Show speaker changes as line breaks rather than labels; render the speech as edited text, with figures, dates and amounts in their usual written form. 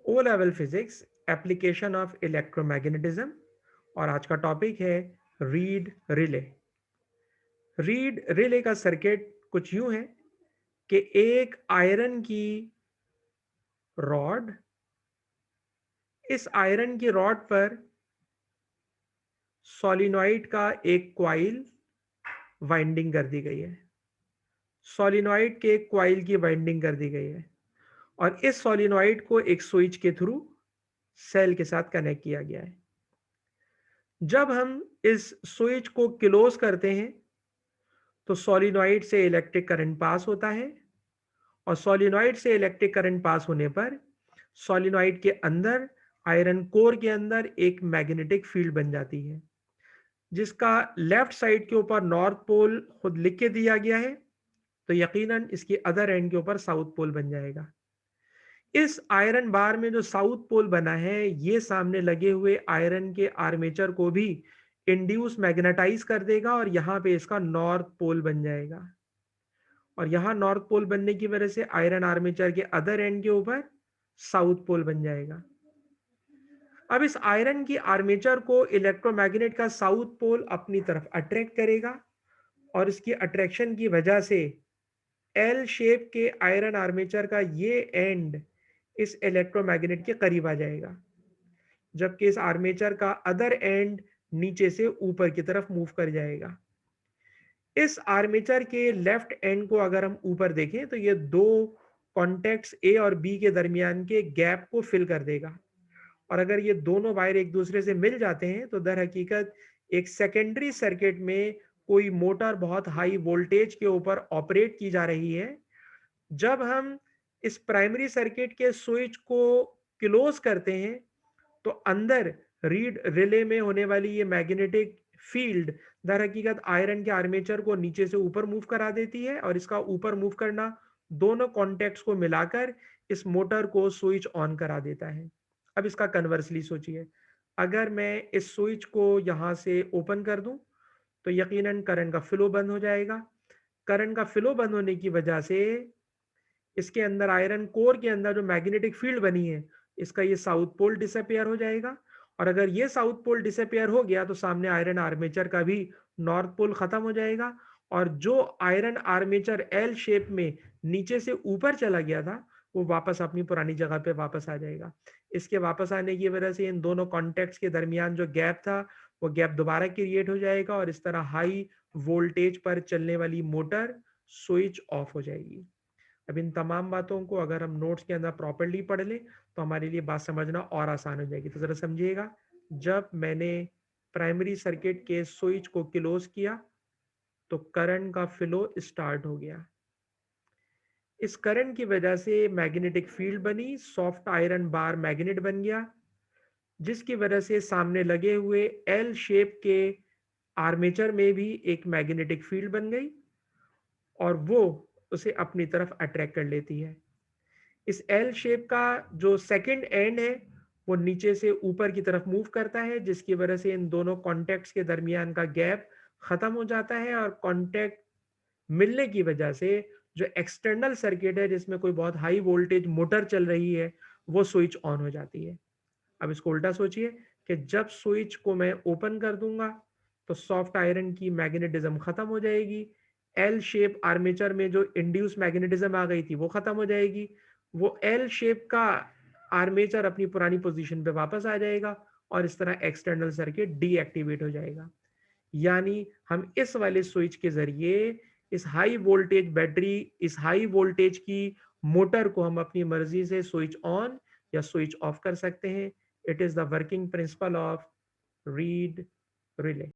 O level physics application of electromagnetism. और आज का टॉपिक है रीड रिले। रीड रिले का सर्किट कुछ यूं है कि एक आयरन की रॉड, इस आयरन की रॉड पर सोलिनॉइड का एक क्वाइल वाइंडिंग कर दी गई है। सोलिनॉइड के एक क्वाइल की वाइंडिंग कर दी गई है और इस सोलिनॉइड को एक स्विच के थ्रू सेल के साथ कनेक्ट किया गया है। जब हम इस स्विच को क्लोज करते हैं तो सोलिनॉइड से इलेक्ट्रिक करंट पास होता है और सोलिनॉइड से इलेक्ट्रिक करंट पास होने पर सोलिनॉइड के अंदर, आयरन कोर के अंदर एक मैग्नेटिक फील्ड बन जाती है, जिसका लेफ्ट साइड के ऊपर नॉर्थ पोल खुद लिख के दिया गया है, तो यकीनन इसकी अदर एंड के ऊपर साउथ पोल बन जाएगा। इस आयरन बार में जो साउथ पोल बना है, ये सामने लगे हुए आयरन के आर्मेचर को भी इंड्यूस मैग्नेटाइज कर देगा और यहां पे इसका नॉर्थ पोल बन जाएगा। और यहां नॉर्थ पोल बनने की वजह से आयरन आर्मेचर के अदर एंड के ऊपर साउथ पोल बन जाएगा। अब इस आयरन की आर्मेचर को इलेक्ट्रोमैग्नेट का साउथ पोल अपनी तरफ अट्रैक्ट करेगा और इसकी अट्रैक्शन की वजह से एल शेप के आयरन आर्मेचर का ये एंड इस इलेक्ट्रोमैग्नेट के करीब आ जाएगा, जबकि इस आर्मेचर का अदर एंड नीचे से ऊपर की तरफ मूव कर जाएगा। इस आर्मेचर के लेफ्ट एंड को अगर हम ऊपर देखें तो ये दो कॉन्टेक्ट्स ए और बी के दरमियान के गैप को फिल कर देगा। और अगर ये दोनों वायर एक दूसरे से मिल जाते हैं तो दर हकीकत एक सेकेंडरी सर्किट में कोई मोटर बहुत हाई वोल्टेज के ऊपर ऑपरेट की जा रही है। जब हम इस प्राइमरी सर्किट के स्विच को क्लोज करते हैं तो अंदर रीड रिले में होने वाली ये मैग्नेटिक फील्ड दर हकीकत आयरन के आर्मेचर को नीचे से ऊपर मूव करा देती है और इसका ऊपर मूव करना दोनों कॉन्टेक्ट्स को मिलाकर इस मोटर को स्विच ऑन करा देता है। अब इसका कन्वर्सली सोचिए, अगर मैं इस स्विच को यहां से ओपन कर दूं तो यकीनन करंट का फ्लो बंद हो जाएगा। करंट का फ्लो बंद होने की वजह से इसके अंदर आयरन कोर के अंदर जो मैग्नेटिक फील्ड बनी है, इसका ये साउथ पोल डिसअपियर हो जाएगा। और अगर ये साउथ पोल डिसअपियर हो गया तो सामने आयरन आर्मेचर का भी नॉर्थ पोल खत्म हो जाएगा और जो आयरन आर्मेचर एल शेप में नीचे से ऊपर चला गया था वो वापस अपनी पुरानी जगह पे वापस आ जाएगा। इसके वापस आने की वजह से इन दोनों कॉन्टेक्ट्स के दरमियान जो गैप था वो गैप दोबारा क्रिएट हो जाएगा और इस तरह हाई वोल्टेज पर चलने वाली मोटर स्विच ऑफ हो जाएगी। अब इन तमाम बातों को अगर हम नोट्स के अंदर प्रॉपरली पढ़ लें तो हमारे लिए बात समझना और आसान हो जाएगी। तो ज़रा समझिएगा, जब मैंने प्राइमरी सर्किट के स्विच को क्लोज किया तो करंट का फ्लो स्टार्ट हो गया। इस करंट की वजह से मैग्नेटिक फील्ड बनी, सॉफ्ट आयरन बार मैग्नेट बन गया, जिसकी वजह से सामने लगे हुए एल शेप के आर्मेचर में भी एक मैग्नेटिक फील्ड बन गई और वो उसे अपनी तरफ अट्रैक्ट कर लेती है। इस एल शेप का जो सेकंड एंड है वो नीचे से ऊपर की तरफ मूव करता है, जिसकी वजह से इन दोनों कॉन्टेक्ट्स के दरमियान का गैप खत्म हो जाता है और कॉन्टेक्ट मिलने की वजह से जो एक्सटर्नल सर्किट है जिसमें कोई बहुत हाई वोल्टेज मोटर चल रही है वो स्विच ऑन हो जाती है। अब इसको उल्टा सोचिए कि जब स्विच को मैं ओपन कर दूंगा तो सॉफ्ट आयरन की मैग्नेटिज्म खत्म हो जाएगी, एल शेप आर्मेचर में जो इंड्यूस मैग्नेटिज्म आ गई थी वो खत्म हो जाएगी, वो एल शेप का आर्मेचर अपनी पुरानी पोजीशन पे वापस आ जाएगा और इस तरह एक्सटर्नल सर्किट डीएक्टिवेट हो जाएगा। यानी हम इस वाले स्विच के जरिए इस हाई वोल्टेज बैटरी, इस हाई वोल्टेज की मोटर को हम अपनी मर्जी से स्विच ऑन या स्विच ऑफ कर सकते हैं। It is the working principle of read relay.